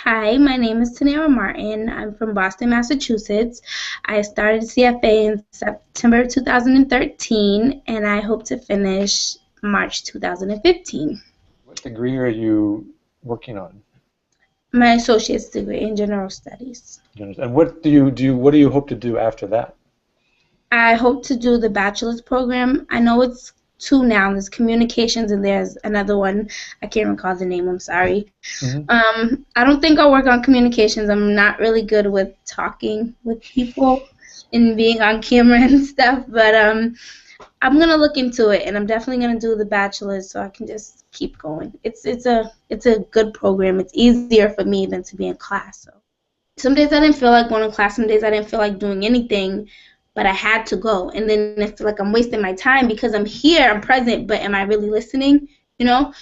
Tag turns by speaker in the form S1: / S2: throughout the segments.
S1: Hi, my name is Tanera Martin. I'm from Boston, Massachusetts. I started CFA in September 2013, and I hope to finish March 2015.
S2: What degree are you working on?
S1: My associate's degree in general studies.
S2: And what do you do? What do you hope to do after that?
S1: I hope to do the bachelor's program. I know it's two now. There's communications and there's another one. I can't recall the name. I'm sorry.
S2: Hmm.
S1: I don't think I'll work on communications. I'm not really good with talking with people and being on camera and stuff. But I'm gonna look into it, and I'm definitely gonna do the bachelor's so I can just keep going. It's a good program. It's easier for me than to be in class. So some days I didn't feel like going to class. Some days I didn't feel like doing anything, but I had to go. And then I feel like I'm wasting my time because I'm here, I'm present, but am I really listening?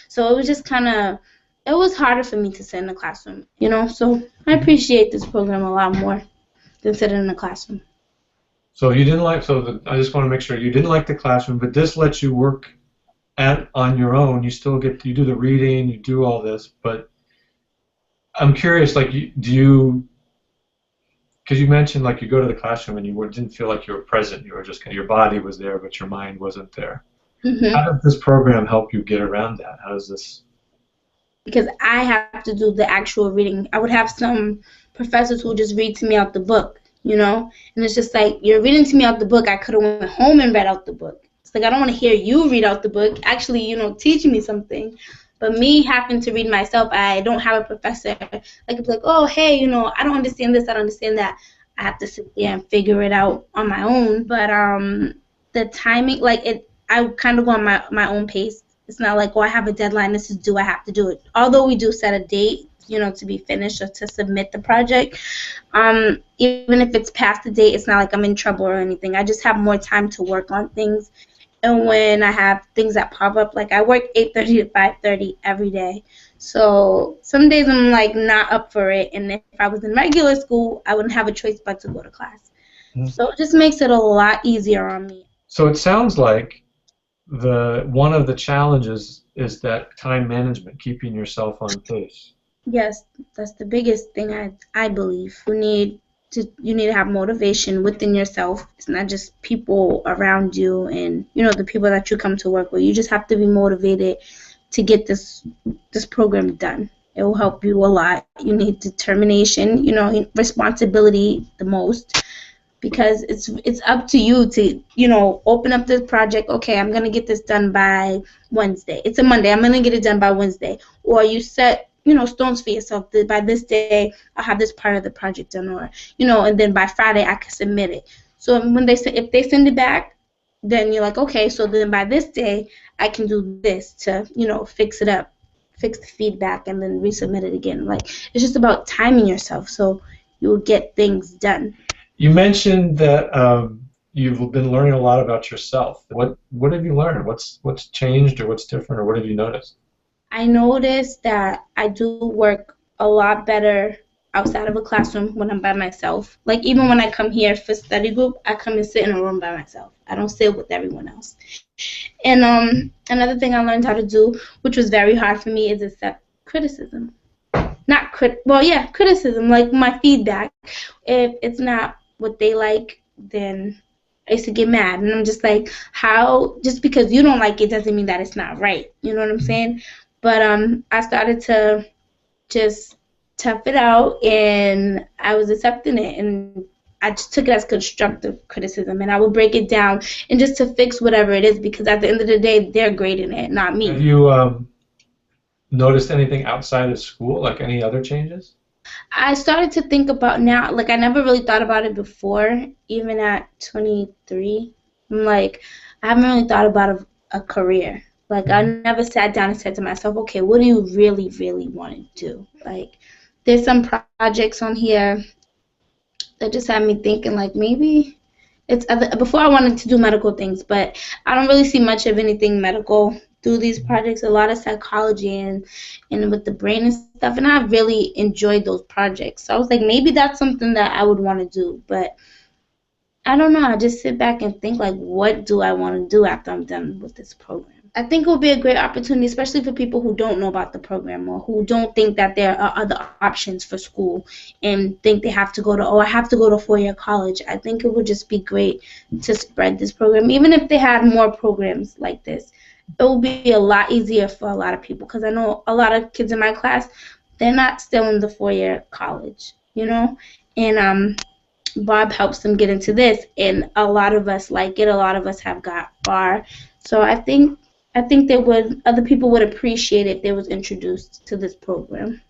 S1: So it was just kind of, it was harder for me to sit in the classroom. So I appreciate this program a lot more than sitting in the classroom.
S2: So you didn't like. I just want to make sure you didn't like the classroom, but this lets you work on your own. You do the reading, you do all this, but I'm curious. Like, do you? Because you mentioned like you go to the classroom and didn't feel like you were present. You were just your body was there, but your mind wasn't there.
S1: hmm
S2: How does this program help you get around that? How does this?
S1: Because I have to do the actual reading. I would have some professors who would just read to me out the book. And it's just like, you're reading to me out the book. I could have went home and read out the book. It's like, I don't want to hear you read out the book, actually, teach me something. But me having to read myself, I don't have a professor. Like, it's like, oh, hey, I don't understand this, I don't understand that. I have to sit there and figure it out on my own. But the timing, I kind of go on my own pace. It's not like, oh, I have a deadline, this is due, I have to do it. Although we do set a date, to be finished or to submit the project. Even if it's past the date, it's not like I'm in trouble or anything. I just have more time to work on things. And when I have things that pop up, like I work 8:30 to 5:30 every day. So some days I'm like not up for it. And if I was in regular school, I wouldn't have a choice but to go to class. So it just makes it a lot easier on me.
S2: So it sounds like the one of the challenges is that time management, keeping yourself on pace.
S1: Yes, that's the biggest thing I believe. You need to have motivation within yourself. It's not just people around you and the people that you come to work with. You just have to be motivated to get this program done. It will help you a lot. You need determination, responsibility the most because it's up to you to open up this project. Okay, I'm gonna get this done by Wednesday. It's a Monday. I'm gonna get it done by Wednesday. Or you set stones for yourself that by this day I'll have this part of the project done, or and then by Friday I can submit it. So if they send it back, then you're like, okay, so then by this day I can do this to fix it up, fix the feedback, and then resubmit it again. Like, it's just about timing yourself so you will get things done.
S2: You mentioned that you've been learning a lot about yourself. What have you learned? What's changed, or what's different, or what have you noticed?
S1: I noticed that I do work a lot better outside of a classroom when I'm by myself. Like, even when I come here for study group, I come and sit in a room by myself. I don't sit with everyone else. And another thing I learned how to do, which was very hard for me, is accept criticism. Not criticism, like my feedback. If it's not what they like, then I used to get mad. And I'm just like, how, just because you don't like it doesn't mean that it's not right. You know what I'm saying? But I started to just tough it out, and I was accepting it, and I just took it as constructive criticism, and I would break it down and just to fix whatever it is, because at the end of the day, they're grading it, not me.
S2: Have you noticed anything outside of school, like any other changes?
S1: I started to think about now, like I never really thought about it before, even at 23. I'm like, I haven't really thought about a career. Like, I never sat down and said to myself, okay, what do you really, really want to do? Like, there's some projects on here that just had me thinking, like, maybe it's other. Before I wanted to do medical things, but I don't really see much of anything medical through these projects. A lot of psychology and with the brain and stuff, and I really enjoyed those projects. So I was like, maybe that's something that I would want to do, but I don't know. I just sit back and think, like, what do I want to do after I'm done with this program? I think it would be a great opportunity, especially for people who don't know about the program or who don't think that there are other options for school and think they have to go to, oh, I have to go to 4-year college. I think it would just be great to spread this program. Even if they had more programs like this, it would be a lot easier for a lot of people because I know a lot of kids in my class, they're not still in the 4-year college, you know? And Bob helps them get into this, and a lot of us like it. A lot of us have got far. So I think they would other people would appreciate it if they was introduced to this program.